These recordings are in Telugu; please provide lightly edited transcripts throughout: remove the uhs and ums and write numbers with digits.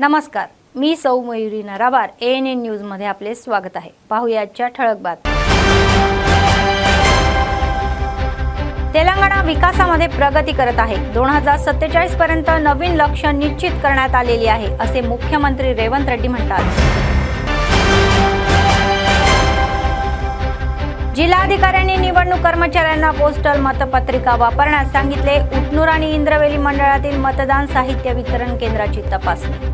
नमस्कार, मी सौ मयुरी नरावार ANN न्यूज मध्ये आपले स्वागत आहे। पाहूया आजच्या ठळक बातम्या। तेलंगणा विकासामध्ये प्रगती करत आहे। 2047 पर्यंत नवीन लक्ष्य निश्चित करण्यात आलेली आहे, असे मुख्यमंत्री रेवंत रेड्डी म्हणतात। जिल्हाधिकाऱ्यांनी निवडणूक कर्मचाऱ्यांना पोस्टल मतपत्रिका वापरण्यास सांगितले। उटनूर आणि इंद्रवेली मंडळातील मतदान साहित्य वितरण केंद्राची तपासणी।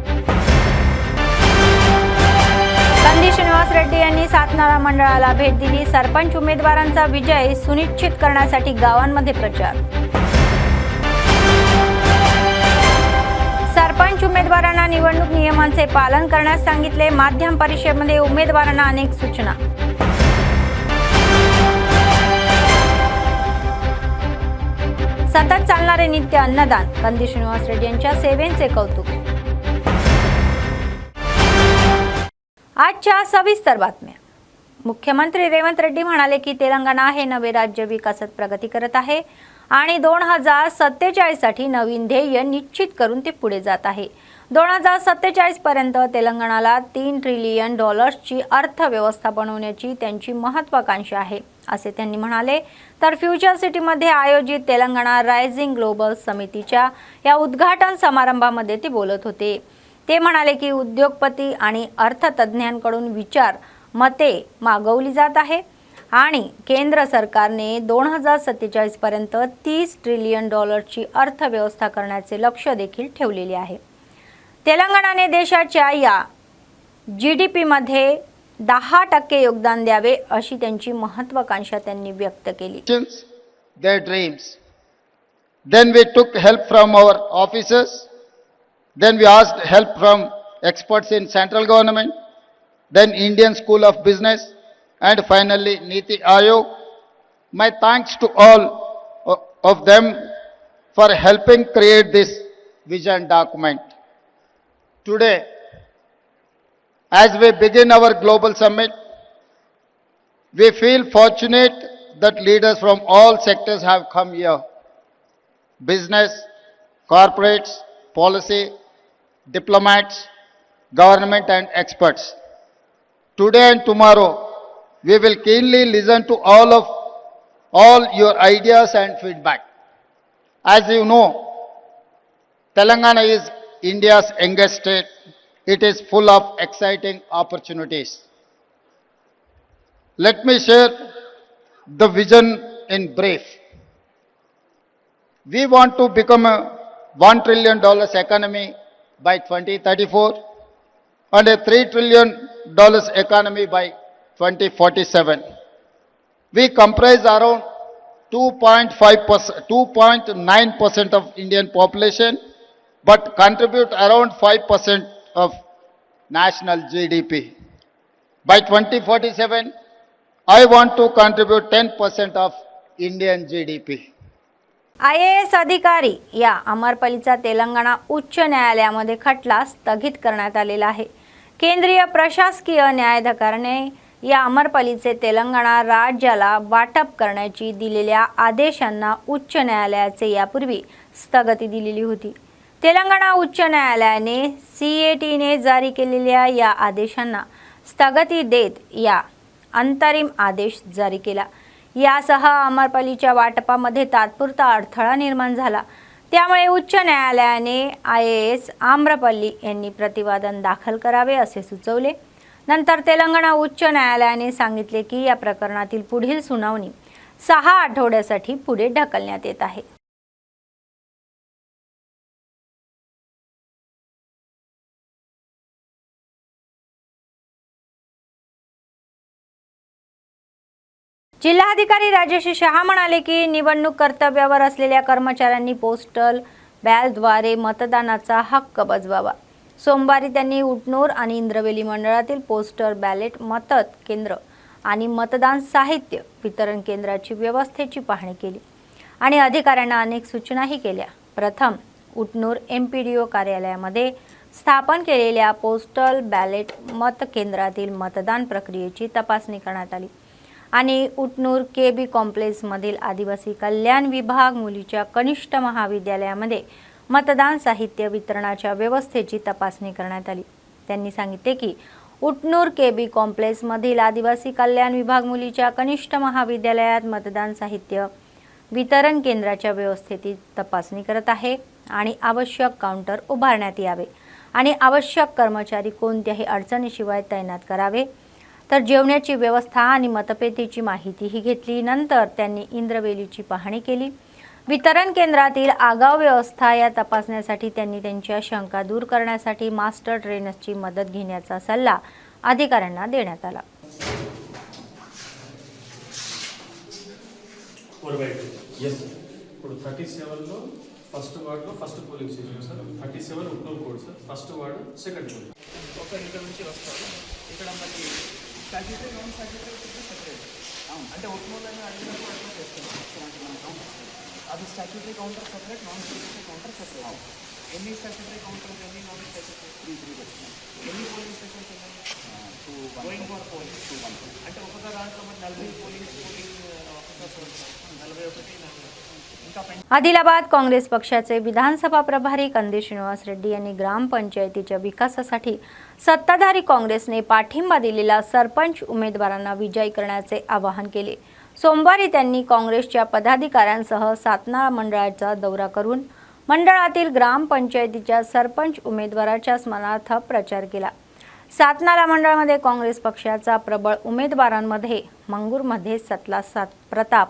कंदी श्रीनिवास रेड्डी यांनी सातनारा मंडळाला भेट दिली। सरपंच उमेदवारांचा विजय सुनिश्चित करण्यासाठी गावांमध्ये प्रचार। सरपंच उमेदवारांना निवडणूक नियमांचे पालन करण्यास सांगितले। माध्यम परिषदेमध्ये उमेदवारांना अनेक सूचना। सतत चालणारे नित्य अन्नदान, कंदी श्रीनिवास रेड्डी यांच्या सेवेचे कौतुक। आजच्या सविस्तर बातम्या। मुख्यमंत्री रेवंत रेड्डी म्हणाले की तेलंगणा हे नवे राज्य विकासात प्रगती करत आहे आणि 2047 साठी नवीन ध्येय निश्चित करून ते पुढे जात आहे। 2047 पर्यंत तेलंगणाला $3 ट्रिलियन ची अर्थव्यवस्था बनवण्याची त्यांची महत्त्वाकांक्षा आहे, असे त्यांनी म्हणाले। तर फ्युचर सिटीमध्ये आयोजित तेलंगणा रायझिंग ग्लोबल समितीच्या या उद्घाटन समारंभामध्ये ते बोलत होते। ते म्हणाले की उद्योगपती आणि अर्थतज्ञांकडून विचार मते मागवली जात आहे आणि केंद्र सरकारने 2047 पर्यंत $30 ट्रिलियन ची अर्थव्यवस्था करण्याचे लक्ष्य देखील ठेवलेले आहे। तेलंगणाने देशाच्या या GDP मध्ये 10% योगदान द्यावे, अशी त्यांची महत्त्वाकांक्षा त्यांनी व्यक्त केली। Their dreams. Then we took help from our officers. Then we asked help from experts in central government, then Indian School of Business, and finally Niti Aayog. My thanks to all of them for helping create this vision document. Today, as we begin our global summit, we feel fortunate that leaders from all sectors have come here. Business, corporates, policy, diplomats, government and experts. Today and tomorrow, we will keenly listen to all your ideas and feedback. As you know, Telangana is India's youngest state. It is full of exciting opportunities. Let me share the vision in brief. We want to become a $1 trillion economy by 2034 and a $3 trillion economy by 2047. We comprise around 2.9% of Indian population, but contribute around 5% of national GDP. By 2047, I want to contribute 10% of Indian GDP. IAS अधिकारी या अमरपल्लीचा तेलंगणा उच्च न्यायालयामध्ये खटला स्थगित करण्यात आलेला आहे। केंद्रीय प्रशासकीय न्यायाधिकरणाने या अमरपल्लीचे तेलंगणा राज्याला वाटप करण्याची दिलेल्या आदेशांना उच्च न्यायालयाचे यापूर्वी स्थगिती दिलेली होती। तेलंगणा उच्च न्यायालयाने CAT ने जारी केलेल्या या आदेशांना स्थगिती देत या अंतरिम आदेश जारी केला। यासह अमरपल्लीच्या वाटपामध्ये तात्पुरता अडथळा निर्माण झाला। त्यामुळे उच्च न्यायालयाने IAS आम्रपल्ली यांनी प्रतिवादन दाखल करावे असे सुचवले। नंतर तेलंगणा उच्च न्यायालयाने सांगितले की या प्रकरणातील पुढील सुनावणी 6 आठवड्यासाठी पुढे ढकलण्यात येत आहे। जिल्हाधिकारी राजेश शहा म्हणाले की निवडणूक कर्तव्यावर असलेल्या कर्मचाऱ्यांनी पोस्टल बॅलटद्वारे मतदानाचा हक्क बजवावा। सोमवारी त्यांनी उटनूर आणि इंद्रवेली मंडळातील पोस्टल बॅलेट मतदान केंद्र आणि मतदान साहित्य वितरण केंद्राची व्यवस्थेची पाहणी केली आणि अधिकाऱ्यांना अनेक सूचनाही केल्या। प्रथम उटनूर MPDO कार्यालयामध्ये स्थापन केलेल्या पोस्टल बॅलेट मतकेंद्रातील मतदान प्रक्रियेची तपासणी करण्यात आली आणि उटनूर KB कॉम्प्लेक्स मधील आदिवासी कल्याण विभाग मुलीच्या कनिष्ठ महाविद्यालयामध्ये मतदान साहित्य वितरणाच्या व्यवस्थेची तपासणी करण्यात आली। त्यांनी सांगितले की उटनूर केबी कॉम्प्लेक्समधील आदिवासी कल्याण विभाग मुलीच्या कनिष्ठ महाविद्यालयात मतदान साहित्य वितरण केंद्राच्या व्यवस्थेची तपासणी करत आहे आणि आवश्यक काउंटर उभारण्यात यावे आणि आवश्यक कर्मचारी कोणत्याही अडचणीशिवाय तैनात करावे। तर जेवणाची व्यवस्था आणि मतपेटीची माहितीही घेतली। नंतर त्यांनी इंद्रवेलीची पाहणी केली। वितरण केंद्रातील आगाऊ व्यवस्था या तपासण्यासाठी त्यांनी त्यांच्या शंका दूर करण्यासाठी मास्टर ट्रेनर्सची मदत घेण्याचा सल्ला अधिकाऱ्यांना देण्यात आला। Yes, sir. ఇప్పుడు 37లో ఫస్ట్ వార్డులో first polling station sir 37 Utnoor code sir first ward second polling ఒకరు ఇక్కడ నుంచి వస్తారు ఇక్కడ మళ్ళీ స్టాట్యూటరీ నాన్ స్టాట్యూటరీ సెపరేట్ అంటే ఉట్నూరులో అడిగినప్పుడు అట్లా చేస్తున్నాం ఇలాంటి మన కౌంటర్స్ అది statutory counter separate non statutory counter separate ఎన్ని స్టాట్యూటరీ కౌంటర్స్ ఎన్ని నాన్ స్టాట్యూటరీ 3 వచ్చినాయి ఎన్ని పోలింగ్ స్టేషన్స్ ఉన్నాయి 2 గోయింగ్ ఫర్ పోలింగ్ 2 అంటే ఒక్కొక్క దాంట్లో మరి 40 పోలింగ్ ఆఫీసర్స్ 41 ఇంకా आदिलाबाद काँग्रेस पक्षाचे विधानसभा प्रभारी कंदी श्रीनिवास रेड्डी यांनी ग्रामपंचायतीच्या विकासासाठी सत्ताधारी काँग्रेसने पाठिंबा दिलेल्या सरपंच उमेदवारांना विजयी करण्याचे आवाहन केले। सोमवारी त्यांनी काँग्रेसच्या पदाधिकाऱ्यांसह सातनाळा मंडळाचा दौरा करून मंडळातील ग्रामपंचायतीच्या सरपंच उमेदवाराच्या स्मरणार्थ प्रचार केला। सातनाळा मंडळामध्ये काँग्रेस पक्षाचा प्रबळ उमेदवारांमध्ये मंगूरमध्ये सतला प्रताप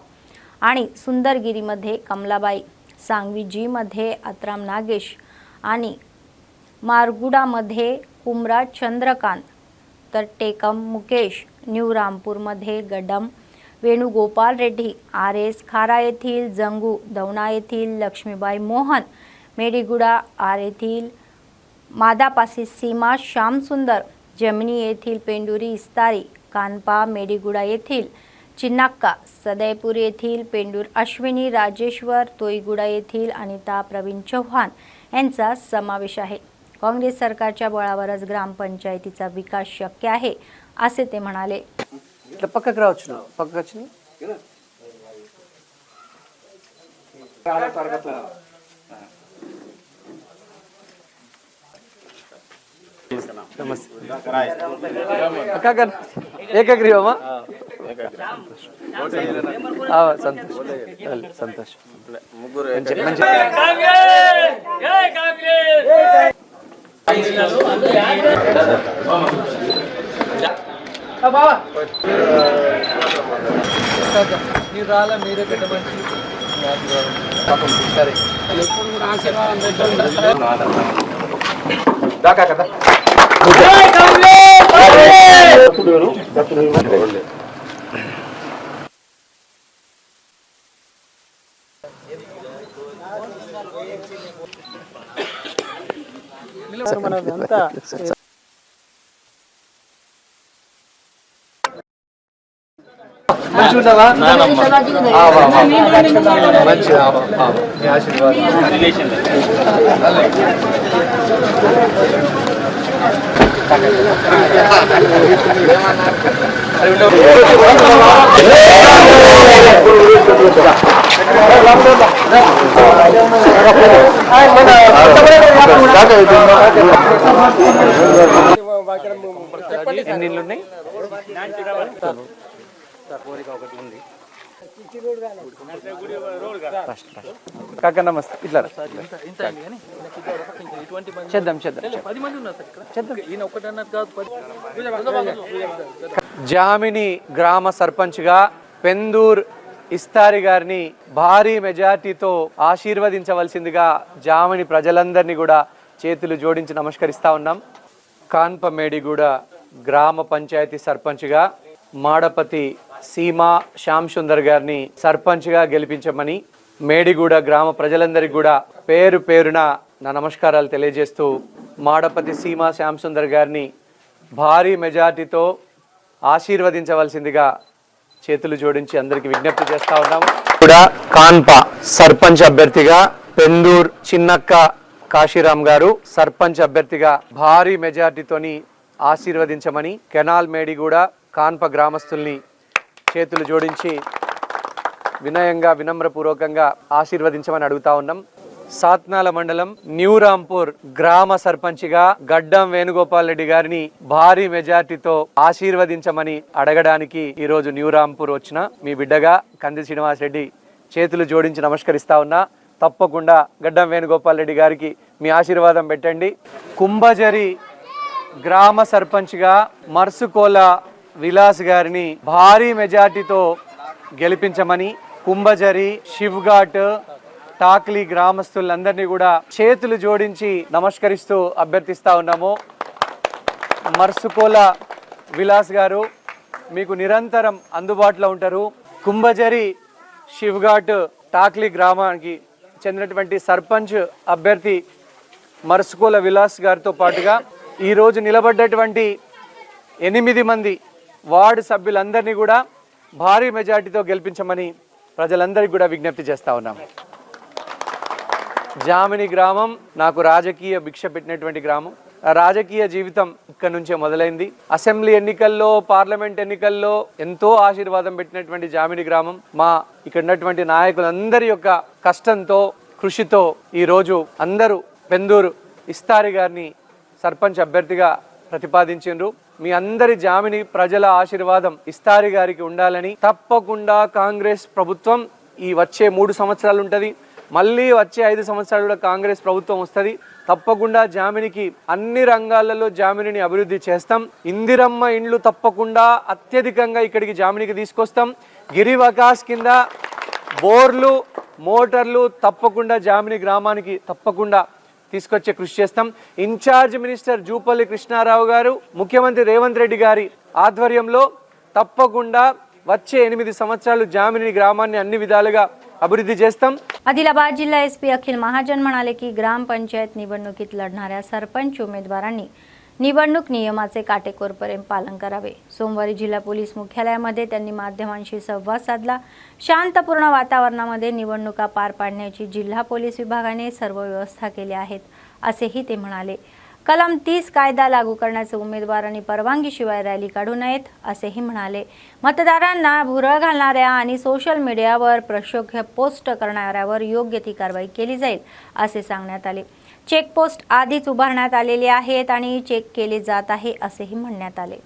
आणि सुंदरगिरीमध्ये कमलाबाई, सांगवीजीमध्ये आत्राम नागेश आणि मारगुडामध्ये कुमराज चंद्रकांत, तर टेकम मुकेश, न्यू रामपूरमध्ये गडम वेणुगोपाल रेड्डी, आर.एस. खारा येथील जंगू, दौना येथील लक्ष्मीबाई मोहन, मेडीगुडा आर येथील मादापासी सीमा श्यामसुंदर, जमिनी येथील पेंडुरी इस्तारी, कानपा मेडीगुडा येथील चिन्नाक्का, सदैपूर येथील पेंडूर अश्विनी राजेश्वर, तोईगुडा येथील अनिता प्रवीण चव्हाण यांचा समावेश आहे। काँग्रेस सरकारच्या बळावरच ग्रामपंचायतीचा विकास शक्य आहे असे ते म्हणाले। పక్కకు రావచ్చు పక్కకు వచ్చి నమస్తే అక్క ఏకగ్రీవమా సంతోష్ సంతోష్ మీరు రాలా మీరే పెట్టమంచి సరే దాకా కదా మనదంతా మంచిగా మీ ఆశీర్వాదం ఎన్ని ఇళ్ళు ఉన్నాయి? కాక నమస్తే ఇట్లా చేద్దాం జామిని గ్రామ సర్పంచ్గా పెందూర్ ఇస్తారి గారిని భారీ మెజార్టీతో ఆశీర్వదించవలసిందిగా జామిని ప్రజలందరినీ కూడా చేతులు జోడించి నమస్కరిస్తా ఉన్నాం। కాన్ప మేడిగూడ గ్రామ పంచాయతీ సర్పంచ్గా మాడపతి సీమా శ్యామ్ సుందర్ గారిని సర్పంచ్గా గెలిపించమని మేడిగూడ గ్రామ ప్రజలందరికీ కూడా పేరు పేరున నా నమస్కారాలు తెలియజేస్తూ మాడపతి సీమా శ్యామ్ సుందర్ గారిని భారీ మెజార్టీతో ఆశీర్వదించవలసిందిగా చేతులు జోడించి అందరికీ విజ్ఞప్తి చేస్తా ఉన్నాము। కూడా కాన్ప సర్పంచ్ అభ్యర్థిగా పెందూర్ చిన్నక్క కాశీరామ్ గారు సర్పంచ్ అభ్యర్థిగా భారీ మెజార్టీతోని ఆశీర్వదించమని కెనాల్ మేడిగూడ కాన్ప గ్రామస్తుల్ని చేతులు జోడించి వినయంగా వినమ్రపూర్వకంగా ఆశీర్వదించమని అడుగుతా ఉన్నాం। సాత్నాల మండలం న్యూ రాంపూర్ గ్రామ సర్పంచ్గా గడ్డం వేణుగోపాల్ రెడ్డి గారిని భారీ మెజార్టీతో ఆశీర్వదించమని అడగడానికి ఈరోజు న్యూ రాంపూర్ వచ్చిన మీ బిడ్డగా కంది శ్రీనివాస్ రెడ్డి చేతులు జోడించి నమస్కరిస్తా ఉన్నా. తప్పకుండా గడ్డం వేణుగోపాల్ రెడ్డి గారికి మీ ఆశీర్వాదం పెట్టండి. కుంభజరి గ్రామ సర్పంచ్గా మర్సుకోల విలాస్ గారిని భారీ మెజార్టీతో గెలిపించమని కుంభజరి, శివ్ఘాట్, టాక్లీ గ్రామస్తులందరినీ కూడా చేతులు జోడించి నమస్కరిస్తూ అభ్యర్థిస్తా ఉన్నాము. మర్సుకోల విలాస్ గారు మీకు నిరంతరం అందుబాటులో ఉంటారు. కుంభజరి, శివ్ఘాట్, టాక్లీ గ్రామానికి చెందినటువంటి సర్పంచ్ అభ్యర్థి మర్సుకోల విలాస్ గారితో పాటుగా ఈరోజు నిలబడ్డటువంటి 8 మంది వార్డు సభ్యులందరినీ కూడా భారీ మెజార్టీతో గెలిపించమని ప్రజలందరికీ కూడా విజ్ఞప్తి చేస్తా ఉన్నాం. జామిని గ్రామం నాకు రాజకీయ భిక్ష పెట్టినటువంటి గ్రామం. రాజకీయ జీవితం ఇక్కడ నుంచే మొదలైంది. అసెంబ్లీ ఎన్నికల్లో, పార్లమెంట్ ఎన్నికల్లో ఎంతో ఆశీర్వాదం పెట్టినటువంటి జామిని గ్రామం మా ఇక్కడ ఉన్నటువంటి నాయకులందరి యొక్క కష్టంతో, కృషితో ఈరోజు అందరూ పెందూరు ఇస్తారి గారిని సర్పంచ్ అభ్యర్థిగా ప్రతిపాదించారు. మీ అందరి జామిని ప్రజల ఆశీర్వాదం ఇస్తారి గారికి ఉండాలని, తప్పకుండా కాంగ్రెస్ ప్రభుత్వం ఈ వచ్చే 3 సంవత్సరాలు ఉంటుంది, మళ్ళీ వచ్చే 5 సంవత్సరాలు కూడా కాంగ్రెస్ ప్రభుత్వం వస్తుంది. తప్పకుండా జామినికి అన్ని రంగాలలో జామినిని అభివృద్ధి చేస్తాం. ఇందిరమ్మ ఇండ్లు తప్పకుండా అత్యధికంగా ఇక్కడికి జామినికి తీసుకొస్తాం. గిరివకాస్ కింద బోర్లు, మోటార్లు తప్పకుండా జామిని గ్రామానికి తప్పకుండా తీసుకొచ్చే కృషి చేస్తాం. ఇన్ఛార్జ్ మినిస్టర్ జూపల్లి కృష్ణారావు గారు, ముఖ్యమంత్రి రేవంత్ రెడ్డి గారి ఆధ్వర్యంలో తప్పకుండా వచ్చే 8 సంవత్సరాలు జామిని గ్రామాన్ని అన్ని విధాలుగా अभिवृद्धी చేస్తాం. आदिलाबाद जिल्हा एसपी अखिल महाजन म्हणाले की ग्रामपंचायत निवडणुकीत लढणाऱ्या सरपंच उमेदवारांनी निवडणूक नियमाचे काटेकोरपणे पालन करावे. सोमवारी जिल्हा पोलीस मुख्यालयामध्ये त्यांनी माध्यमांशी संवाद साधला. शांतपूर्ण वातावरणामध्ये निवडणुका पार पाडण्याची जिल्हा पोलीस विभागाने सर्व व्यवस्था केल्या आहेत असेही ते म्हणाले. कलम 30 कायदा लागू करण्याचे उमेदवारांनी परवानगीशिवाय रॅली काढू नयेत असेही म्हणाले. मतदारांना भुरळ घालणाऱ्या आणि सोशल मीडियावर प्रक्षोभक पोस्ट करणाऱ्यावर योग्य ती कारवाई केली जाईल असे सांगण्यात आले. चेकपोस्ट आधीच उभारण्यात आलेले आहेत आणि चेक केले जात आहे असेही म्हणण्यात आले.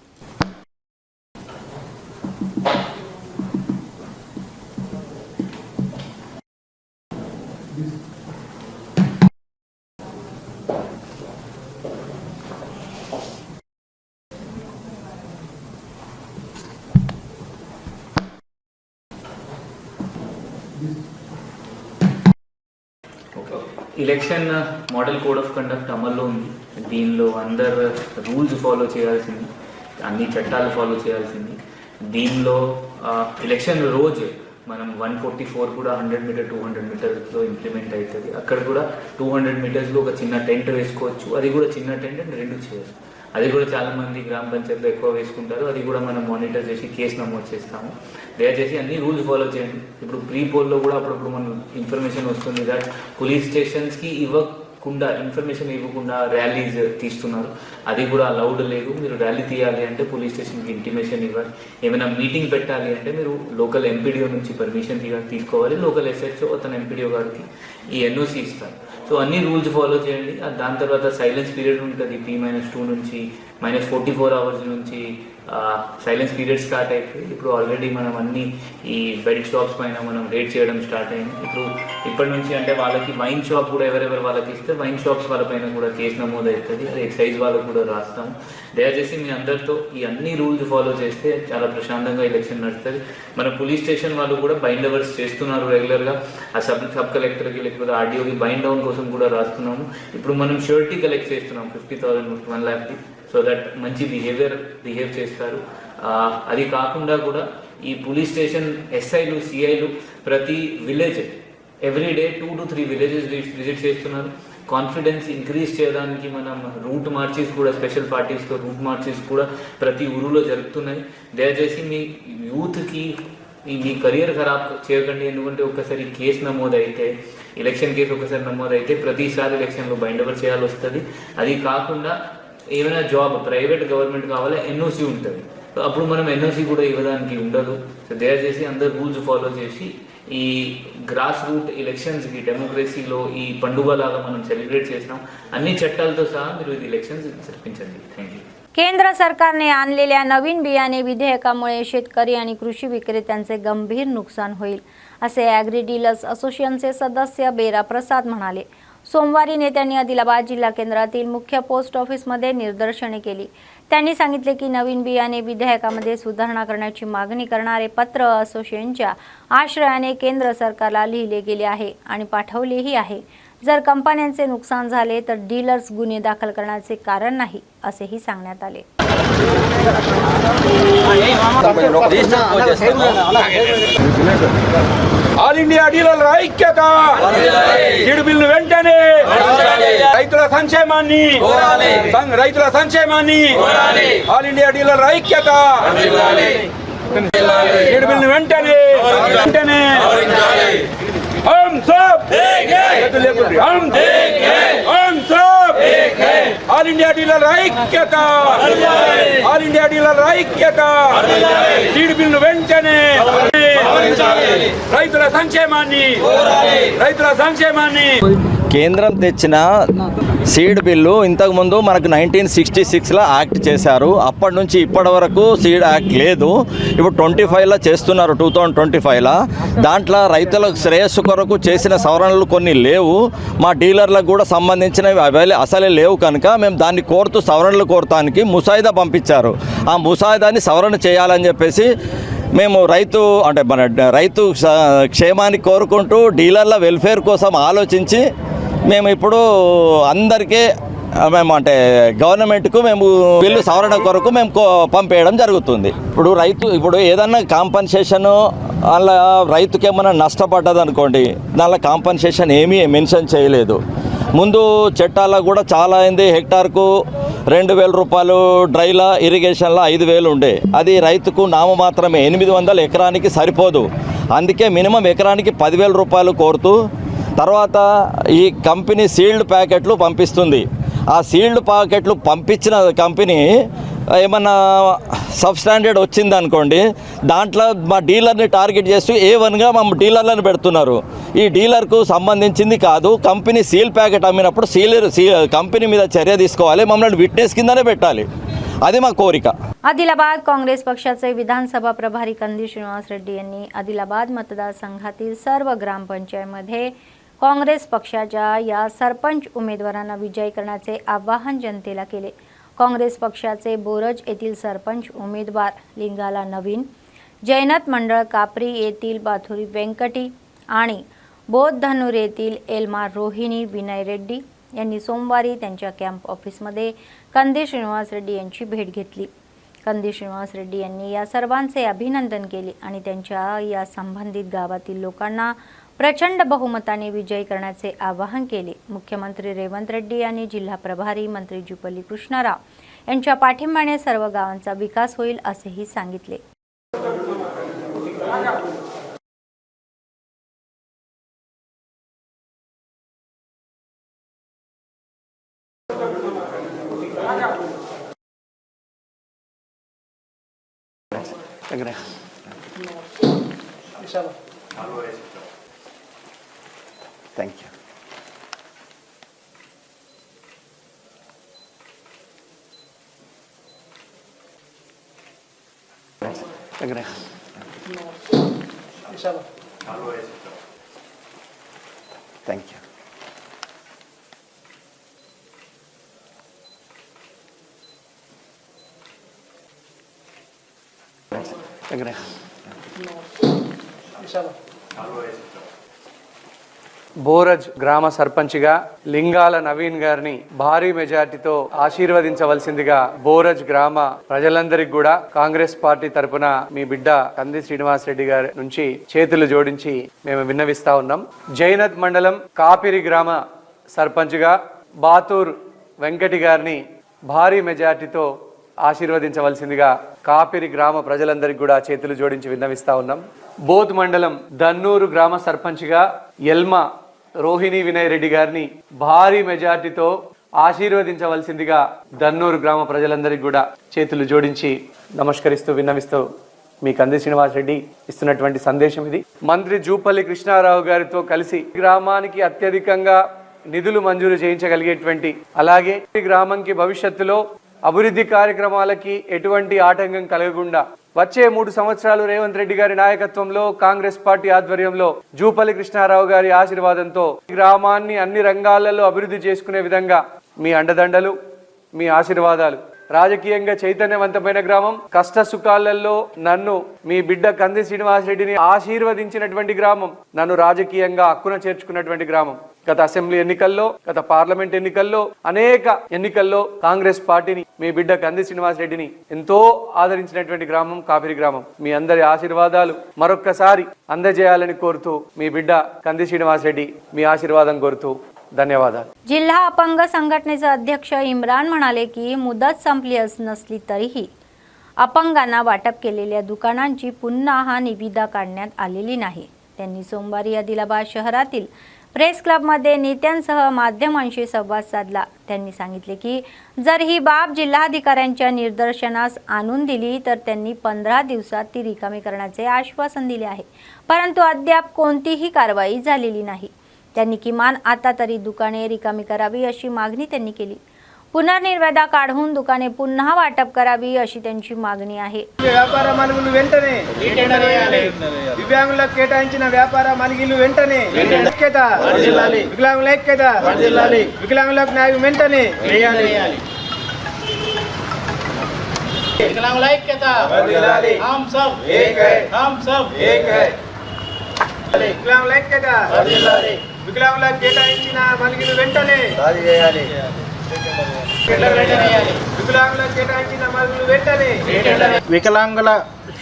Election model code of conduct అమల్లో ఉంది. దీనిలో అందరు రూల్స్ ఫాలో చేయాల్సింది, అన్ని చట్టాలు ఫాలో చేయాల్సింది. దీనిలో ఎలక్షన్ రోజు మనం 144 కూడా 100 మీటర్ 200 మీటర్స్లో ఇంప్లిమెంట్ అవుతుంది. అక్కడ కూడా 200 మీటర్స్లో ఒక చిన్న టెంట్ వేసుకోవచ్చు. అది కూడా చిన్న టెంట్ అండ్ 2 చైర్స్. అది కూడా చాలామంది గ్రామ పంచాయతీలో ఎక్కువ వేసుకుంటారు. అది కూడా మనం మానిటర్ చేసి కేసు నమోదు చేస్తాము. దయచేసి అన్ని రూల్స్ ఫాలో చేయండి. ఇప్పుడు ప్రీ పోల్లో కూడా అప్పుడప్పుడు మనం ఇన్ఫర్మేషన్ వస్తుంది దట్ పోలీస్ స్టేషన్స్కి ఇన్ఫర్మేషన్ ఇవ్వకుండా ర్యాలీస్ తీస్తున్నారు. అది కూడా అలౌడ్ లేదు. మీరు ర్యాలీ తీయాలి అంటే పోలీస్ స్టేషన్కి ఇంటిమేషన్ ఇవ్వాలి. ఏమైనా మీటింగ్ పెట్టాలి అంటే మీరు లోకల్ ఎంపీడీఓ నుంచి పర్మిషన్ తీసుకోవాలి. లోకల్ ఎస్హెచ్ఓ తన ఎంపీడీఓ గారికి ఈ ఎన్ఓసి ఇస్తారు. సో అన్ని రూల్స్ ఫాలో చేయండి. దాని తర్వాత సైలెన్స్ పీరియడ్ ఉంటుంది. P-2 నుంచి -44 అవర్స్ నుంచి సైలెన్స్ పీరియడ్ స్టార్ట్ అయిపోయి ఇప్పుడు ఆల్రెడీ మనం అన్ని ఈ బెడ్ షాప్స్ పైన మనం రేట్ చేయడం స్టార్ట్ అయింది. ఇప్పటి నుంచి అంటే వాళ్ళకి వైన్ షాప్ కూడా ఎవరెవరు వాళ్ళకి ఇస్తే వైన్ షాప్స్ వాళ్ళపైన కూడా కేసు నమోదు అవుతుంది. అది ఎక్సైజ్ వాళ్ళకు కూడా రాస్తాము. దయచేసి మీ అందరితో ఈ అన్ని రూల్స్ ఫాలో చేస్తే చాలా ప్రశాంతంగా ఎలక్షన్ నడుస్తుంది. మన పోలీస్ స్టేషన్ వాళ్ళు కూడా బైండ్ ఓవర్స్ చేస్తున్నారు రెగ్యులర్గా. ఆ సబ్ కలెక్టర్కి లేకపోతే ఆర్డీఓకి బైండ్ డౌన్ కోసం కూడా రాస్తున్నాము. ఇప్పుడు మనం షూరిటీ కలెక్ట్ చేస్తున్నాం 50,000 1 lakh సో దట్ మంచి బిహేవ్ చేస్తారు. అది కాకుండా కూడా ఈ పోలీస్ స్టేషన్ ఎస్ఐలు సిఐలు ప్రతి village everyday 2 to 3 villages visit చేస్తున్నారు. కాన్ఫిడెన్స్ ఇంక్రీజ్ చేయడానికి మనం రూట్ మార్చెస్ కూడా స్పెషల్ పార్టీస్తో రూట్ మార్చెస్ కూడా ప్రతి ఊరిలో జరుగుతున్నాయి. దయచేసి మీ యూత్కి మీ కెరియర్ ఖరాబ్ చేయకండి. ఎందుకంటే ఒకసారి కేసు నమోదైతే ఎలక్షన్ కేసు ఒకసారి నమోదైతే ప్రతిసారి ఎలక్షన్లో బైండ్ ఓవర్ చేయాల్సి వస్తుంది. అది కాకుండా ఏమైనా జాబ్ ప్రైవేట్ గవర్నమెంట్ కావాలా ఎన్ఓసి ఉంటుంది. సో అప్పుడు మనం ఎన్ఓసి కూడా ఇవ్వడానికి ఉండదు. సో దయచేసి అందరు రూల్స్ ఫాలో చేసి ఈ గ్రాస్ రూట్ ఎలక్షన్స్కి డెమోక్రసీలో ఈ పండుగలాగా మనం సెలబ్రేట్ చేసినాం. అన్ని చట్టాలతో సహా మీరు ఇది ఎలక్షన్స్ జరిపించండి. Thank you. केंद्र सरकारने आणलेल्या नवीन बियाणे विधेयकामुळे शेतकरी आणि कृषी विक्रेत्यांचे गंभीर नुकसान होईल, असे ॲग्री डीलर्स असोसिएशनचे सदस्य बेरा प्रसाद म्हणाले. सोमवारी नेत्यांनी आदिलाबाद जिल्हा केंद्रातील मुख्य पोस्ट ऑफिसमध्ये निदर्शने केली. त्यांनी सांगितले की नवीन बियाणे विधेयकामध्ये सुधारणा करण्याची मागणी करणारे पत्र असोसिएशनच्या आश्रयाने केंद्र सरकारला लिहिले गेले आहे आणि पाठवलेही आहे. जर कंपन्यांचे नुकसान झाले तर डीलर्स गुन्हे दाखल करण्याचे कारण नाही, असेही सांगण्यात आले. ఆల్ ఇండియా డీలర్ల ఐక్యత సీడ్ బిల్లు వెంటనే రైతుల సంక్షేమాన్ని ఆల్ ఇండియా డీలర్ల ఐక్యత సీడ్ బిల్లు వెంటనే हम सब हम सब ఆల్ ఇండియా డీలర్ ఐక్యత సీడ్ బిల్లు వెంటనే రైతుల సంక్షేమాన్ని కేంద్రం తెచ్చిన సీడ్ బిల్లు ఇంతకుముందు మనకు 1966లో యాక్ట్ చేశారు. అప్పటి నుంచి ఇప్పటి వరకు సీడ్ యాక్ట్ లేదు. ఇప్పుడు 25లో చేస్తున్నారు, 2025లో. దాంట్లో రైతులకు శ్రేయస్సు కొరకు చేసిన సవరణలు కొన్ని లేవు. మా డీలర్లకు కూడా సంబంధించినవి అసలే లేవు కనుక మేము దాన్ని కోరుతూ సవరణలు కోరటానికి ముసాయిదా పంపించారు. ఆ ముసాయిదాని సవరణ చేయాలని చెప్పేసి మేము రైతు క్షేమాన్ని కోరుకుంటూ డీలర్ల వెల్ఫేర్ కోసం ఆలోచించి మేము ఇప్పుడు అందరికీ గవర్నమెంట్కు మేము బిల్లు సవరణ కొరకు మేము పంపేయడం జరుగుతుంది. ఇప్పుడు ఏదన్నా కాంపన్సేషన్ అలా రైతుకి ఏమైనా నష్టపడ్డది అనుకోండి, దానిలో కాంపన్సేషన్ ఏమీ మెన్షన్ చేయలేదు. ముందు చట్టాల్లో కూడా చాలా అయింది. హెక్టార్కు 2000 రూపాయలు, డ్రైలా ఇరిగేషన్లో 5000 ఉండే. అది రైతుకు నామమాత్రమే. 800 ఎకరానికి సరిపోదు. అందుకే మినిమం ఎకరానికి 10,000 రూపాయలు కోరుతూ తర్వాత ఈ కంపెనీ సీల్డ్ ప్యాకెట్లు పంపిస్తుంది. ఆ సీల్డ్ ప్యాకెట్లు పంపించిన కంపెనీ ఏమన్నా సబ్స్టాండర్డ్ వచ్చింది అనుకోండి, దాంట్లో మా డీలర్ని టార్గెట్ చేస్తూ A1గా మా డీలర్లను పెడుతున్నారు. ఈ డీలర్కు సంబంధించింది కాదు. కంపెనీ సీల్ ప్యాకెట్ అమ్మినప్పుడు కంపెనీ మీద చర్య తీసుకోవాలి, మమ్మల్ని విట్నెస్ కిందనే పెట్టాలి. అది మా కోరిక. आदिलाबाद काँग्रेस पक्षाचे विधानसभा प्रभारी कंदी श्रीनिवास रेड्डी यांनी आदिलाबाद मतदारसंघातील सर्व ग्रामपंचायतमध्ये काँग्रेस पक्षाच्या या सरपंच उमेदवारांना विजयी करण्याचे आवाहन जनतेला केले. काँग्रेस पक्षाचे बोरज येथील सरपंच उमेदवार लिंगाला नवीन, जैनत मंडळ कापरी येथील बाथुरी व्यंकटी आणि बोधधनुर येथील एल्मा रोहिणी विनय रेड्डी यांनी सोमवारी त्यांच्या कॅम्प ऑफिसमध्ये कंदी श्रीनिवास रेड्डी यांची भेट घेतली. कंदी श्रीनिवास रेड्डी यांनी या सर्वांचे अभिनंदन केले आणि त्यांच्या या संबंधित गावातील लोकांना प्रचंड बहुमताने विजयी करण्याचे आवाहन केले. मुख्यमंत्री रेवंत रेड्डी आणि जिल्हा प्रभारी मंत्री जुपल्ली कृष्णाराव यांच्या पाठिंब्याने सर्व गावांचा विकास होईल असेही सांगितले. Thank you. Thank you. Boraj గ్రామ సర్పంచ్గా లింగాల నవీన్ గారిని భారీ మెజార్టీతో ఆశీర్వదించవలసిందిగా బోరజ్ గ్రామ ప్రజలందరికీ కూడా కాంగ్రెస్ పార్టీ తరపున మీ బిడ్డ కంది శ్రీనివాస్ రెడ్డి గారి నుంచి చేతులు జోడించి మేము విన్నవిస్తా ఉన్నాం. జైనత్ మండలం కాపిరి గ్రామ సర్పంచ్గా బాతూర్ వెంకటి గారిని భారీ మెజార్టీతో ఆశీర్వదించవలసిందిగా కాపిరి గ్రామ ప్రజలందరికీ కూడా చేతులు జోడించి విన్నవిస్తా ఉన్నాం. బోధ్ మండలం దన్నూరు గ్రామ సర్పంచ్గా ఎల్మా రోహిణి వినయ్ రెడ్డి గారిని భారీ మెజార్టీతో ఆశీర్వదించవలసిందిగా దన్నూరు గ్రామ ప్రజలందరికీ కూడా చేతులు జోడించి నమస్కరిస్తూ విన్నవిస్తూ మీ కంది శ్రీనివాస్ రెడ్డి ఇస్తున్నటువంటి సందేశం ఇది. మంత్రి జూపల్లి కృష్ణారావు గారితో కలిసి గ్రామానికి అత్యధికంగా నిధులు మంజూరు చేయించగలిగేటువంటి, అలాగే ఈ గ్రామంకి భవిష్యత్తులో అభివృద్ధి కార్యక్రమాలకి ఎటువంటి ఆటంకం కలగకుండా వచ్చే 3 సంవత్సరాలు రేవంత్ రెడ్డి గారి నాయకత్వంలో కాంగ్రెస్ పార్టీ ఆధ్వర్యంలో జూపల్లి కృష్ణారావు గారి ఆశీర్వాదంతో గ్రామాన్ని అన్ని రంగాలలో అభివృద్ధి చేసుకునే విధంగా మీ అండదండలు, మీ ఆశీర్వాదాలు. రాజకీయంగా చైతన్యవంతమైన గ్రామం, కష్ట సుఖాలలో నన్ను మీ బిడ్డ కంది శ్రీనివాస్ రెడ్డిని ఆశీర్వదించినటువంటి గ్రామం, నన్ను రాజకీయంగా హక్కున చేర్చుకున్నటువంటి గ్రామం. గత అసెంబ్లీ ఎన్నికల్లో, గత పార్లమెంట్ ఎన్నికల్లో, అనేక ఎన్నికల్లో కాంగ్రెస్ పార్టీని, మీ బిడ్డ కంది శ్రీనివాస్ రెడ్డిని ఎంతో ఆదరించినటువంటి గ్రామం కాపిరి గ్రామం. మీ అందరి ఆశీర్వాదాలు మరొక్కసారి అందజేయాలని కోరుతూ మీ बिड्डा कंदी श्रीनिवास रेड्डी मी आशीर्वादन कोरतो. धन्यवाद. जिल्हा अपंग संघटनेचे अध्यक्ष इम्रान म्हणाले की मुदत संपली नसली तरीही अपंगांना वाटप केलेल्या दुकानांची पुन्हा निविदा काढण्यात आलेली नाही. त्यांनी सोमवारी आदिलाबाद शहरातील प्रेस क्लबमध्ये नेत्यांसह माध्यमांशी संवाद साधला. त्यांनी सांगितले की जर ही बाब जिल्हाधिकाऱ्यांच्या निदर्शनास आणून दिली तर त्यांनी 15 दिवसात ती रिकामी करण्याचे आश्वासन दिले आहे, परंतु अद्याप कोणतीही कारवाई झालेली नाही. त्यांनी किमान आता तरी दुकाने रिकामी करावी अशी मागणी त्यांनी केली. పునర్నిర్వేద కాढून दुकाने पुन्हा वाटप करावी अशी त्यांची मागणी आहे. వ్యాపార మలుగులు వెంటనే రీటెండర్ చేయాలి. దివ్యాంగులకు కేటాయించిన వ్యాపార మలుగులు వెంటనే ఐక్యత వర్ధిల్లాలి. వికలాంగుల ఐక్యత వర్ధిల్లాలి. వికలాంగులకు న్యాయం వెంటనే చేయాలి. వికలాంగుల ఐక్యత వర్ధిల్లాలి. हम सब एक है, हम सब एक है. వికలాంగుల ఐక్యత వర్ధిల్లాలి. వికలాంగులకు కేటాయించిన మలుగులు వెంటనే ఖాళీ చేయాలి. వికలాంగుల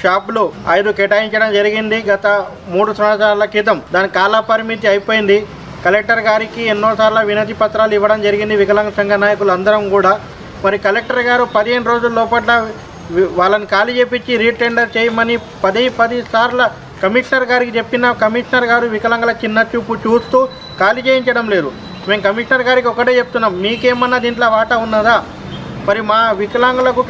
షాపులు 5 కేటాయించడం జరిగింది గత 3 సంవత్సరాల క్రితం. దాని కాల పరిమితి అయిపోయింది. కలెక్టర్ గారికి ఎన్నోసార్లు వినతి పత్రాలు ఇవ్వడం జరిగింది వికలాంగ సంఘ నాయకులు అందరం కూడా. మరి కలెక్టర్ గారు 15 రోజుల లోపల వాళ్ళని ఖాళీ చేపించి రీటెండర్ చేయమని 10 సార్లు కమిషనర్ గారికి చెప్పిన కమిషనర్ గారు వికలాంగుల చిన్న చూపు చూస్తూ ఖాళీ చేయించడం లేదు. మేము కమిషనర్ గారికి ఒకటే చెప్తున్నాం, మీకేమన్నా దీంట్లో వాటా ఉన్నదా? మరి మా వికలాంగులకు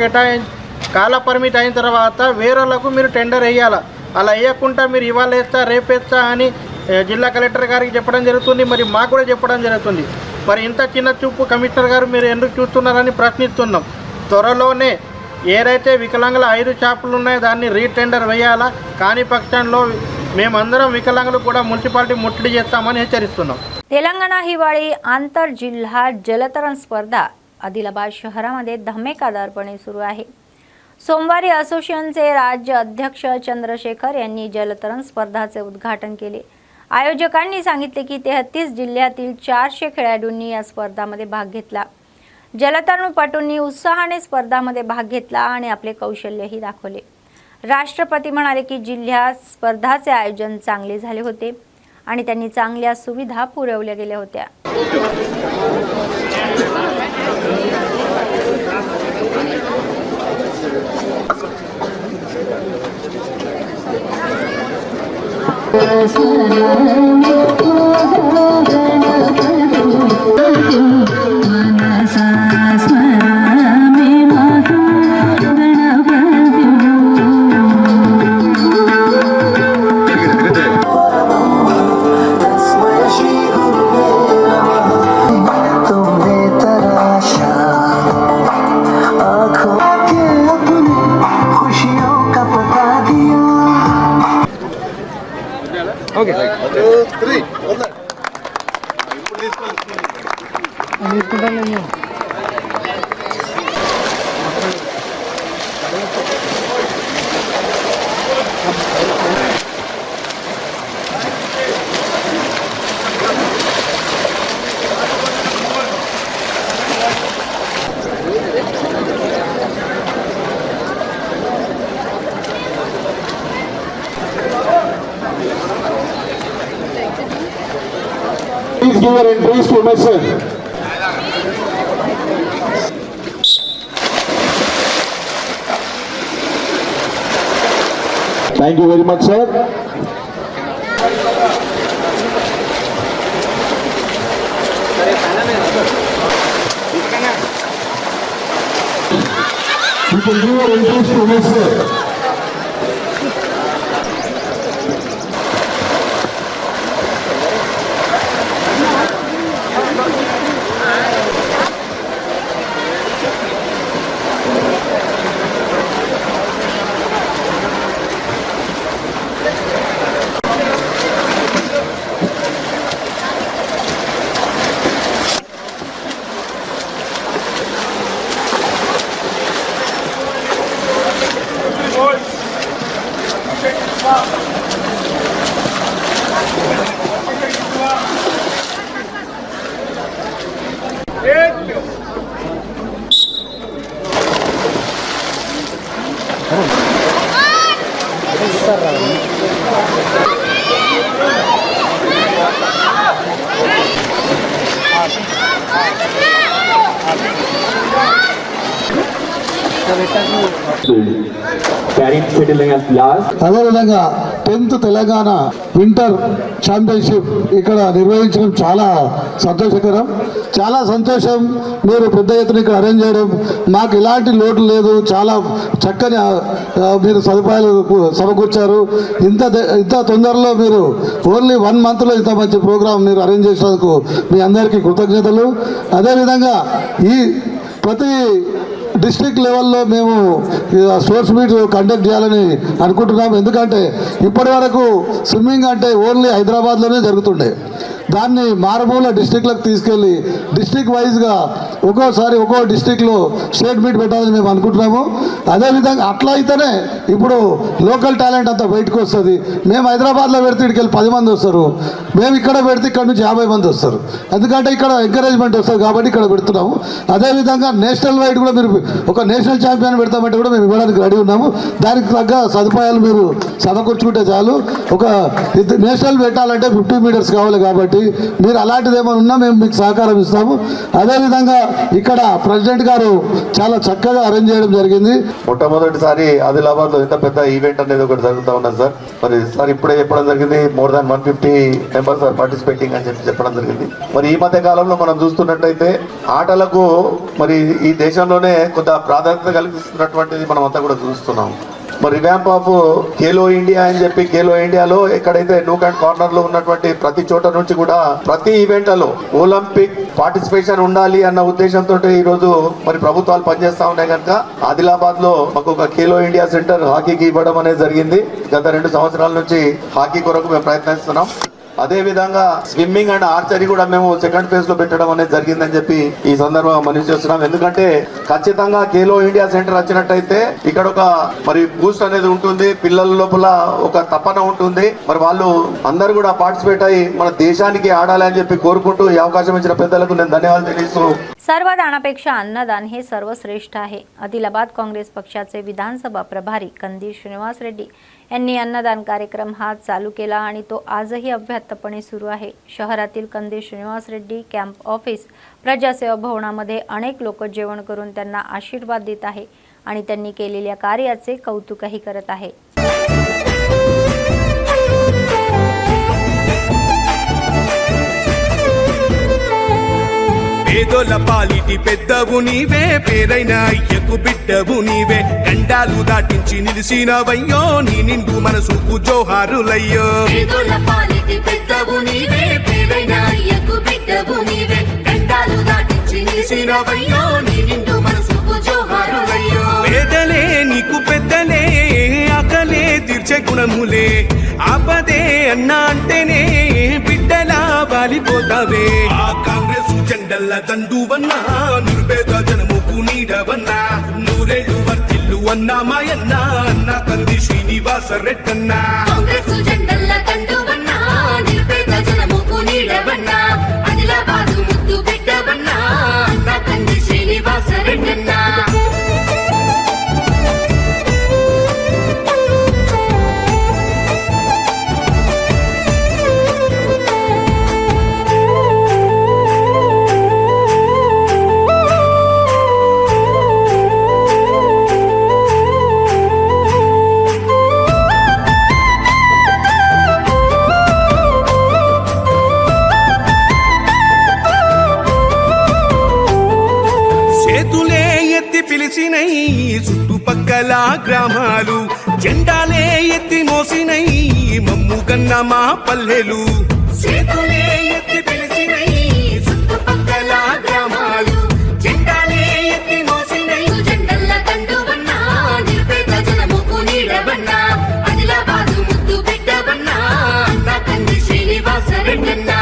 కాల పరిమితి అయిన తర్వాత వేరేలకు మీరు టెండర్ వేయాలా. అలా వేయకుండా మీరు ఇవాళ వేస్తా రేపేస్తా అని జిల్లా కలెక్టర్ గారికి చెప్పడం జరుగుతుంది. మరి మాకు కూడా చెప్పడం జరుగుతుంది. మరి ఇంత చిన్న చూపు కమిషనర్ గారు మీరు ఎందుకు చూస్తున్నారని ప్రశ్నిస్తున్నాం. త్వరలోనే ఏదైతే వికలాంగుల 5 షాపులు ఉన్నాయో దాన్ని రీటెండర్ వేయాలా. కాని పక్షంలో మేమందరం विकलांगुలు కూడా మున్సిపాలిటీ ముట్టడి చేస్తామని హెచ్చరిస్తున్నాం. तेलंगणा हिवाळी आंतर जिल्हा जलतरण स्पर्धा आदिलाबाद शहरामध्ये धमाकेदारपणे सुरू आहे. सोमवारी असोसिएशनचे राज्य अध्यक्ष चंद्रशेखर यांनी जलतरण स्पर्धाचे उद्घाटन केले. आयोजकांनी सांगितले की 33 जिल्ह्यातील 400 खेळाडूंनी या स्पर्धामध्ये भाग घेतला. जलतरणपटूंनी उत्साहाने स्पर्धामध्ये भाग घेतला आणि आपले कौशल्यही दाखवले. राष्ट्रपती म्हणाले की जिल्ह्यात स्पर्धाचे आयोजन चांगले झाले होते आणि त्यांनी चांगल्या सुविधा पुरवल्या गेल्या होत्या. Please give your entries to myself. Thank you very much, sir. You can give your entries to myself. అదేవిధంగా 10th తెలంగాణ వింటర్ ఛాంపియన్షిప్ ఇక్కడ నిర్వహించడం చాలా సంతోషకరం. చాలా సంతోషం మీరు పెద్ద ఎత్తున ఇక్కడ అరేంజ్ చేయడం. మాకు ఎలాంటి లోటు లేదు, చాలా చక్కని మీరు సదుపాయాలు సమకూర్చారు. ఇంత తొందరలో మీరు ఓన్లీ 1 monthలో ఇంత మంచి ప్రోగ్రాం మీరు అరేంజ్ చేసినందుకు మీ అందరికీ కృతజ్ఞతలు. అదేవిధంగా ఈ ప్రతి డిస్ట్రిక్ట్ లెవెల్లో మేము స్పోర్ట్స్ మీట్ కండక్ట్ చేయాలని అనుకుంటున్నాం. ఎందుకంటే ఇప్పటి వరకు స్విమ్మింగ్ అంటే ఓన్లీ హైదరాబాద్లోనే జరుగుతుండే. దాన్ని మారుమూల డిస్ట్రిక్ట్లకు తీసుకెళ్ళి డిస్ట్రిక్ట్ వైజ్గా ఒక్కోసారి ఒక్కో డిస్ట్రిక్ట్లో స్టేట్ మీట్ పెట్టాలని మేము అనుకుంటున్నాము. అదేవిధంగా అట్లా అయితేనే ఇప్పుడు లోకల్ టాలెంట్ అంతా బయటకు వస్తుంది. మేము హైదరాబాద్లో పెడితే ఇక్కడికి వెళ్ళి 10 మంది వస్తారు, మేము ఇక్కడ పెడితే ఇక్కడ నుంచి 50 మంది వస్తారు. ఎందుకంటే ఇక్కడ ఎంకరేజ్మెంట్ వస్తుంది కాబట్టి ఇక్కడ పెడుతున్నాము. అదేవిధంగా నేషనల్ వైడ్ కూడా మీరు ఒక నేషనల్ ఛాంపియన్ పెడతామంటే కూడా మేము ఇవ్వడానికి రెడీ ఉన్నాము. దానికి తగ్గ సదుపాయాలు మీరు సమకూర్చుకుంటే చాలు. ఒక నేషనల్ పెట్టాలంటే 50 meters కావాలి కాబట్టి మీరు అలాంటిది ఏమైనా ఉన్నా మేము మీకు సహకారం ఇస్తాము. అదేవిధంగా ఇక్కడ ప్రెసిడెంట్ గారు చాలా చక్కగా అరేంజ్ చేయడం జరిగింది. మొట్టమొదటిసారి ఆదిలాబాద్లో ఇంత పెద్ద ఈవెంట్ అనేది ఒకటి జరుగుతూ ఉన్నది సార్. మరి సార్ ఇప్పుడే చెప్పడం జరిగింది, more than 150 members are participating అని చెప్పడం జరిగింది. మరి ఈ మధ్య కాలంలో మనం చూస్తున్నట్టయితే ఆటలకు మరి ఈ దేశంలోనే కొంత ప్రాధాన్యత కలిగిస్తున్నటువంటిది మనం అంతా కూడా చూస్తున్నాం. మరి రివ్యాంప్ ఆఫ్ ఖేలో ఇండియా అని చెప్పి ఖేలో ఇండియాలో ఎక్కడైతే నూక్ అండ్ కార్నర్ లో ఉన్నటువంటి ప్రతి చోట నుంచి కూడా ప్రతి ఈవెంట్లలో ఒలింపిక్ పార్టిసిపేషన్ ఉండాలి అన్న ఉద్దేశంతో ఈ రోజు మరి ప్రభుత్వాలు పనిచేస్తా ఉన్నాయి కనుక ఆదిలాబాద్ లో మాకు ఒక ఖేలో ఇండియా సెంటర్ హాకీకి ఇవ్వడం అనేది జరిగింది. గత 2 సంవత్సరాల నుంచి హాకీ కొరకు మేము ప్రయత్నిస్తున్నాం. అదే విధంగా స్విమ్మింగ్ అండ్ ఆర్చరీ కూడా మేము 2nd phase లో పెట్టడం అనేది జరిగిందని చెప్పి ఈ సందర్భంగా మనవి చేస్తున్నాం. ఎందుకంటే ఖచ్చితంగా ఖేలో ఇండియా సెంటర్ వచ్చినట్టయితే ఇక్కడ ఒక మరి బూస్ట్ అనేది ఉంటుంది, పిల్లల లోపల ఒక తపన ఉంటుంది. మరి వాళ్ళు అందరూ కూడా పార్టిసిపేట్ అయ్యి మన దేశానికి ఆడాలి అని చెప్పి कोरकुंटू ఈ అవకాశం ఇచ్చిన పెద్దలకు నేను ధన్యవాదాలు తెలియజేస్తూ सर्वदानापेक्षा अन्नदान हे सर्वश्रेष्ठ आहे. आदिलाबाद काँग्रेस पक्षाचे विधानसभा प्रभारी कंदी श्रीनिवास रेड्डी यांनी अन्नदान कार्यक्रम हा चालू केला आणि तो आजही अव्याहतपणे सुरू आहे. शहरातील कंदी श्रीनिवास रेड्डी कॅम्प ऑफिस प्रजासेवा भवनामध्ये अनेक लोक जेवण करून त्यांना आशीर्वाद देत आहे आणि त्यांनी केलेल्या कार्याचे कौतुकही करत आहे. పేదోల పాలిటి పెద్దవు నీవే, పేరైన అయ్యకు బిడ్డవు నీవే, గండాలు దాటించి నిలిసినవయ్యో, నీ నిండు మనసుకు జోహారులయ్యో. పేదోల పాలిటి పెద్దవు నీవే, పేరైన అయ్యకు బిడ్డవు నీవే, గండాలు దాటించి నిలిసినవయ్యో, నీ నిండు మనసుకు జోహారులయ్యో. పేదలే నీకు పెద్దలే, ఆకలే తీర్చే గుణములే, ఆపదే అన్న అంటేనే బిడ్డలా వాలిపోతావే. ఆ కాంగ్రెస్ జెండల్ల దండువన్నా, నిర్భేద జనముకు నీడవన్నా, నూరేళ్లు వర్తిల్లు అన్నా మాయన్న, అన్న కంది శ్రీనివాస రెడ్డన్నా. కాంగ్రెస్ జెండల్ల దండువన్నా, నిర్భేద జనముకు నీడవన్నా, ఆదిలాబాదు ముద్దు బిడ్డవన్నా, అన్న కంది శ్రీనివాస రెడ్డన్నా. పిలిచినై చుట్టుపక్కల గ్రామాలు, జెండాలే ఎత్తి మోసినై మమ్ముగన్న మా పల్లెలు. చేతులే ఎత్తి పిలిచినై చుట్టుపక్కల గ్రామాలు, జెండాలే ఎత్తి మోసినై, జెండల్ల దండువన్నా, నిర్భేద జనముకు నీడవన్నా, ఆదిలాబాదు ముద్దు బిడ్డవన్నా, అన్న కంది శ్రీనివాస రెడ్డన్నా.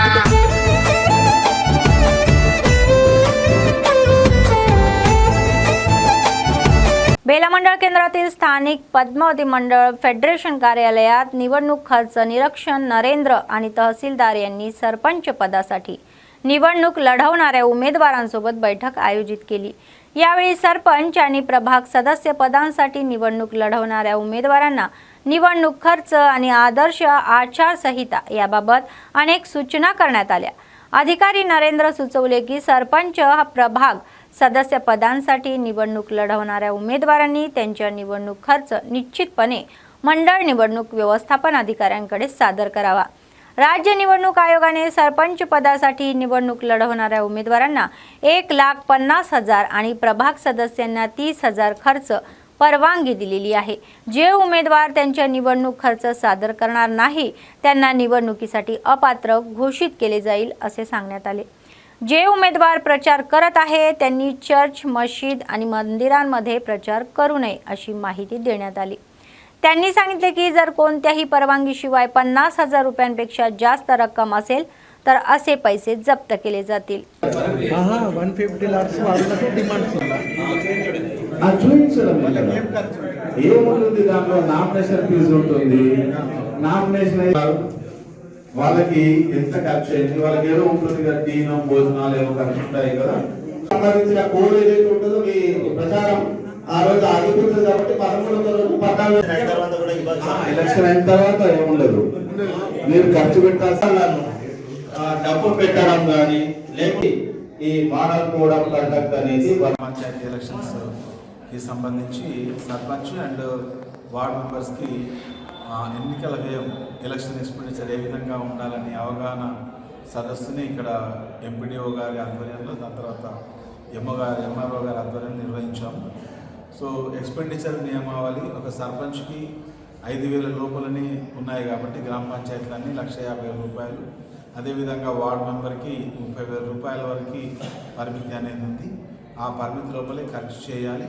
बेला मंडळ केंद्रातील स्थानिक पद्मावती मंडळ फेडरेशन कार्यालयात निवडणूक खर्च निरीक्षण नरेंद्र आणि तहसीलदार यांनी सरपंच पदासाठी निवडणूक लढवणाऱ्या उमेदवारांसोबत बैठक आयोजित केली. यावेळी सरपंच आणि प्रभाग सदस्य पदांसाठी निवडणूक लढवणाऱ्या उमेदवारांना निवडणूक खर्च आणि आदर्श आचारसंहिता याबाबत अनेक सूचना करण्यात आल्या. अधिकारी नरेंद्र सुचवले की सरपंच हा प्रभाग सदस्य पदांसाठी निवडणूक लढवणाऱ्या उमेदवारांनी त्यांच्या निवडणूक खर्च निश्चितपणे मंडळ निवडणूक व्यवस्थापन अधिकाऱ्यांकडे सादर करावा। राज्य निवडणूक आयोगाने सरपंच पदासाठी निवडणूक लढवणाऱ्या उमेदवारांना 1,50,000 आणि प्रभाग सदस्यांना 30,000 खर्च परवानगी दिलेली आहे। जे उमेदवार त्यांच्या निवडणूक खर्च सादर करणार नाही त्यांना निवडणुकीसाठी अपात्र घोषित केले जाईल असे सांगण्यात आले। जे उमेदवार प्रचार करत आहे त्यांनी चर्च, मशीद आणि मंदिरांमध्ये प्रचार करू नये अशी माहिती देण्यात आली। त्यांनी सांगितले की जर कोणत्याही परवानगीशिवाय 50,000 रुपयांपेक्षा जास्त रक्कम असेल तर असे पैसे जप्त केले जातील। 150 lakhs వాళ్ళకు డిమాండ్స్ చూపించడం ఏముంటుంది దాంట్లో నామినేషన్ ఫీజు ఉంటుంది, నామినేషన్ వాళ్ళకి ఎంత ఖర్చు అయింది, వాళ్ళకి ఏదో ఉంటుంది కదా, టీనం భోజనాలు ఏవో ఖర్చు ఉంటాయి కదా, సంబంధించిన కోడ్ ఏదైతే ఉంటుందో మీ ప్రచారం ఆ రోజు ఆగిపోతుంది కాబట్టి 13వ రోజు 14 ఎలక్షన్ అయిన తర్వాత ఏముండదు, మీరు ఖర్చు పెట్టాల్సిన డబ్బు పెట్టడం కానీ లేకపోతే ఈ మోడల్ కోడ్ ఆఫ్ కండక్ట్ అనేది పంచాయతీ ఎలక్షన్స్ కి సంబంధించి సర్పంచ్ అండ్ వార్డ్ మెంబర్స్కి ఎన్నికల వ్యయం, ఎలక్షన్ ఎక్స్పెండిచర్ ఏ విధంగా ఉండాలని అవగాహన సదస్సుని ఇక్కడ ఎంపీడీఓ గారి ఆధ్వర్యంలో, దాని తర్వాత ఎంఆర్ఓ గారి ఆధ్వర్యంలో నిర్వహించాము। సో ఎక్స్పెండిచర్ నియమావళి ఒక సర్పంచ్కి 5,000 లోపలనే ఉన్నాయి కాబట్టి గ్రామ పంచాయతీలన్నీ 1,50,000 రూపాయలు, అదేవిధంగా వార్డ్ మెంబర్కి 30,000 రూపాయల వరకు పరిమితి అనేది ఉంది। ఆ పరిమితి లోపలే ఖర్చు చేయాలి।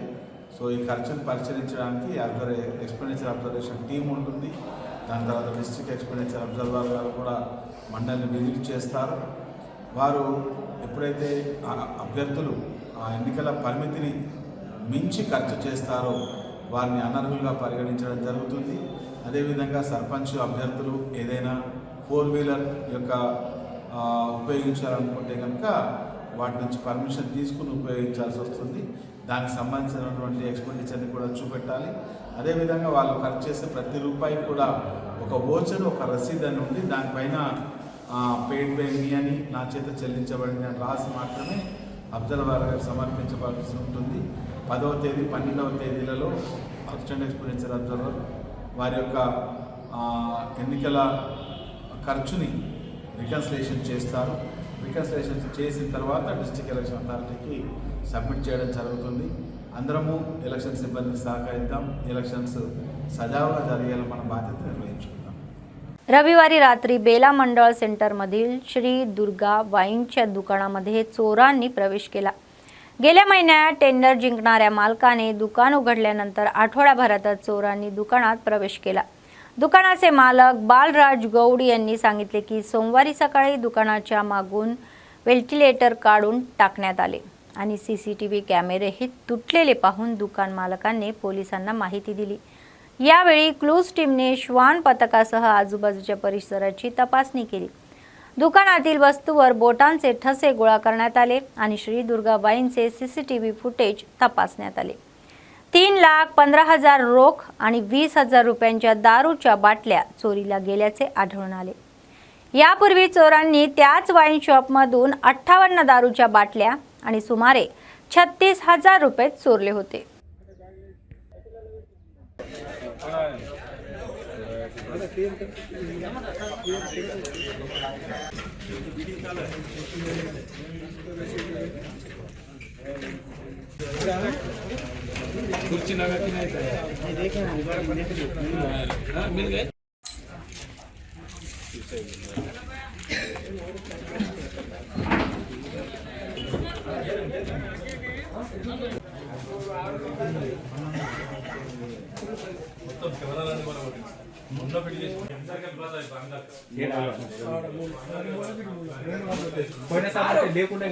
సో ఈ ఖర్చును పరిశీలించడానికి ఎక్స్పెండిచర్ అబ్జర్వేషన్ టీం ఉంటుంది। దాని తర్వాత డిస్ట్రిక్ట్ ఎక్స్పెండిచర్ అబ్జర్వర్ గారు కూడా మండలిని విజిట్ చేస్తారు। వారు ఎప్పుడైతే అభ్యర్థులు ఆ ఎన్నికల పరిమితిని మించి ఖర్చు చేస్తారో వారిని అనర్హులుగా పరిగణించడం జరుగుతుంది। అదేవిధంగా సర్పంచ్ అభ్యర్థులు ఏదైనా 4-వీలర్ యొక్క ఉపయోగించాలనుకుంటే కనుక వాటి నుంచి పర్మిషన్ తీసుకుని ఉపయోగించాల్సి వస్తుంది। దానికి సంబంధించినటువంటి ఎక్స్పెండిచర్ని కూడా చూపెట్టాలి। అదేవిధంగా వాళ్ళు ఖర్చు చేసే ప్రతి రూపాయి కూడా ఒక ఓచర్, ఒక రసీదు అని ఉండి దానిపైన పెయిడ్ బై మీ అని నా చేత చెల్లించబడింది అని రాసి మాత్రమే అబ్జర్వర్ గారు సమర్పించవలసి ఉంటుంది। 10వ తేదీ 12వ తేదీలలో అసిస్టెంట్ ఎక్స్పెండిచర్ అబ్జర్వర్ వారి యొక్క ఎన్నికల ఖర్చుని రికన్సిలేషన్ చేస్తారు। రికన్సిలేషన్ చేసిన తర్వాత డిస్ట్రిక్ట్ ఎలక్షన్ అథారిటీకి సబ్మిట్ చేయడం జరుగుతుంది। అందరము ఎలక్షన్ సిబ్బందికి సహకరిద్దాం, ఎలక్షన్స్ సజావుగా జరిగేలా మన బాధ్యత నిర్వహించుకుందాం। रविवारी रात्री बेला मंडळ सेंटरमधील श्री दुर्गा वाईनच्या दुकानामध्ये चोरांनी प्रवेश केला। गेल्या महिन्यात टेंडर जिंकणाऱ्या मालकाने दुकान उघडल्यानंतर आठवडाभरातच चोरांनी दुकानात प्रवेश केला। दुकानाचे मालक बालराज गौड यांनी सांगितले की सोमवारी सकाळी दुकानाच्या मागून व्हेंटिलेटर काढून टाकण्यात आले आणि सीसीटीव्ही कॅमेरेही तुटलेले पाहून दुकान मालकांनी पोलिसांना माहिती दिली। यावेळी क्लूज टीमने श्वान पथकासह आजूबाजूच्या परिसराची तपासणी केली। दुकानातील वस्तूवर बोटांचे ठसे गोळा करण्यात आले आणि श्री दुर्गा वाईनचे सीसीटीव्ही फुटेज तपासण्यात आले। 3,15,000 रोख आणि 20,000 रुपयांच्या दारूच्या बाटल्या चोरीला गेल्याचे आढळून आले। यापूर्वी चोरांनी त्याच वाईन शॉपमधून 58 दारूच्या बाटल्या आणि सुमारे 36,000 रुपये चोरले होते। कुर्सी लगा कि नहीं मिल गए। మొత్తం కెమెరాలన్నీ మనం ఉన్న పెట్టి చేసి పోయినసారి లేకుండా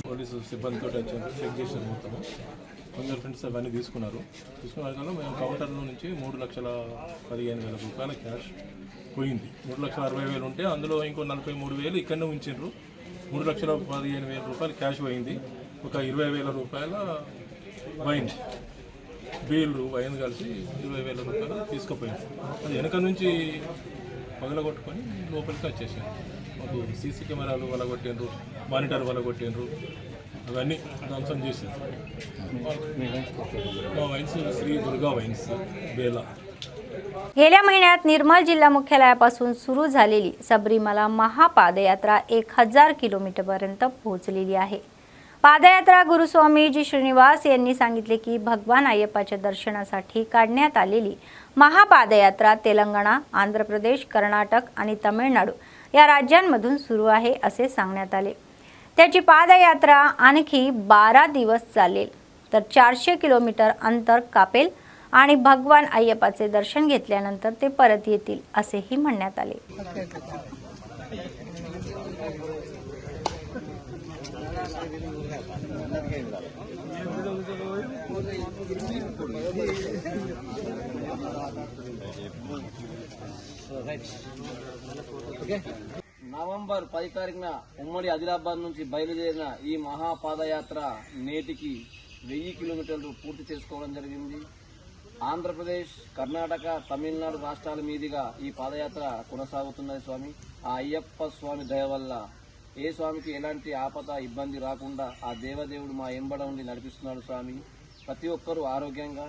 పోలీసు సిబ్బందితో చెక్ చేసారు మొత్తము ఫింగర్ ప్రింట్స్ అవన్నీ తీసుకున్నారు కానీ మేము కౌంటర్లో నుంచి 3,15,000 రూపాయల క్యాష్ పోయింది। 3,60,000 ఉంటే అందులో ఇంకో 43,000 ఇక్కడనే ఉంచారు। 3,15,000 రూపాయలు క్యాష్ పోయింది। ఒక 20,000 రూపాయల వైన్ బీళ్ళు వైన్ కలిసి 20,000 రూపాయలు తీసుకుపోయింది। అది వెనక నుంచి పగలగొట్టుకొని లోపలికి వచ్చేసాను. మాకు సీసీ కెమెరాలు వలగొట్టిండ్రు, మానిటర్ వలగొట్టిండ్రు, అవన్నీ ధ్వంసం చేసింది. మా వైన్స్ శ్రీ దుर्गा వైన్స్ बेला. गेल्या महिन्यात निर्मल जिल्हा मुख्यालयापासून सुरू झालेली सबरीमाला महापादयात्रा 1000 किलोमीटरपर्यंत पोहोचलेली आहे. पादयात्रा गुरुस्वामी जी श्रीनिवास यांनी सांगितले की भगवान अय्यप्पाच्या दर्शनासाठी काढण्यात आलेली महापादयात्रा तेलंगणा, आंध्र प्रदेश, कर्नाटक आणि तमिळनाडू या राज्यांमधून सुरू आहे असे सांगण्यात आले. त्याची पादयात्रा आणखी 12 दिवस चालेल, तर 400 किलोमीटर अंतर कापेल आणि भगवान अय्यप्पाचे दर्शन घेतल्यानंतर ते परत येतील असेही म्हणण्यात आले. నవంబర్ 10 తారీఖున ఉమ్మడి ఆదిలాబాద్ నుంచి బయలుదేరిన ఈ మహాపాదయాత్ర నేటికి 1000 కిలోమీటర్లు పూర్తి చేసుకోవడం జరిగింది. ఆంధ్రప్రదేశ్, కర్ణాటక, తమిళనాడు రాష్ట్రాల మీదుగా ఈ పాదయాత్ర కొనసాగుతున్నది. స్వామి, ఆ అయ్యప్ప స్వామి దయ వల్ల ఏ స్వామికి ఎలాంటి ఆపద ఇబ్బంది రాకుండా ఆ దేవదేవుడు మా ఎంబడ ఉండి నడిపిస్తున్నాడు. స్వామి, ప్రతి ఒక్కరూ ఆరోగ్యంగా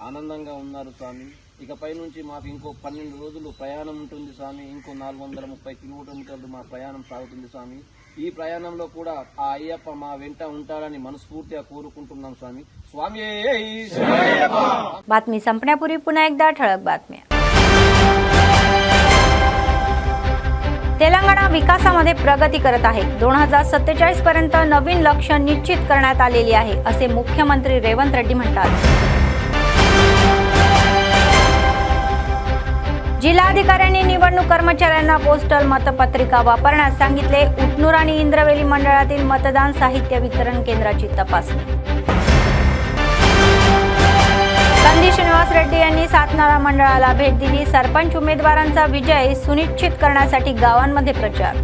ఆనందంగా ఉన్నారు. స్వామి, ఇకపై నుంచి మాకు ఇంకో 12 రోజులు ప్రయాణం ఉంటుంది. స్వామి, ఇంకో 430 కిలోమీటర్లు మా ప్రయాణం సాగుతుంది. స్వామి, ఈ ప్రయాణంలో కూడా ఆ అయ్యప్ప మా వెంట ఉంటాడని మనస్ఫూర్తిగా కోరుకుంటున్నాం. స్వామి, స్వామి. बातमी संपण्यापूर्वी पुन्हा एकदा ठळक बातम्या. तेलंगणा विकासामध्ये प्रगती करत आहे. 2047 पर्यंत नवीन लक्ष्य निश्चित करण्यात आलेली आहे असे मुख्यमंत्री रेवंत रेड्डी म्हणतात. जिल्हाधिकाऱ्यांनी निवडणूक कर्मचाऱ्यांना पोस्टल मतपत्रिका वापरण्यास सांगितले. उटनूर आणि इंद्रवेली मंडळातील मतदान साहित्य वितरण केंद्राची तपासणी. कंदी श्रीनिवास रेड्डी यांनी सातनारा मंडळाला भेट दिली. सरपंच उमेदवारांचा विजय सुनिश्चित करण्यासाठी गावांमध्ये प्रचार.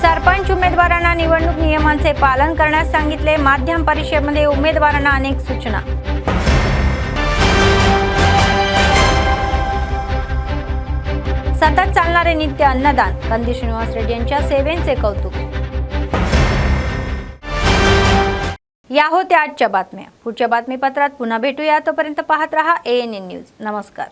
सरपंच उमेदवारांना निवडणूक नियमांचे पालन करण्यास सांगितले. माध्यम परिषदेमध्ये उमेदवारांना अनेक सूचना. सतत चालणारे नित्य अन्नदान, कंदी श्रीनिवास रेड्डी यांच्या सेवेचे कौतुक. या होत्या आजच्या बातम्या. पुढच्या बातमीपत्रात पुन्हा भेटूया. तोपर्यंत पाहत रहा ANN न्यूज. नमस्कार.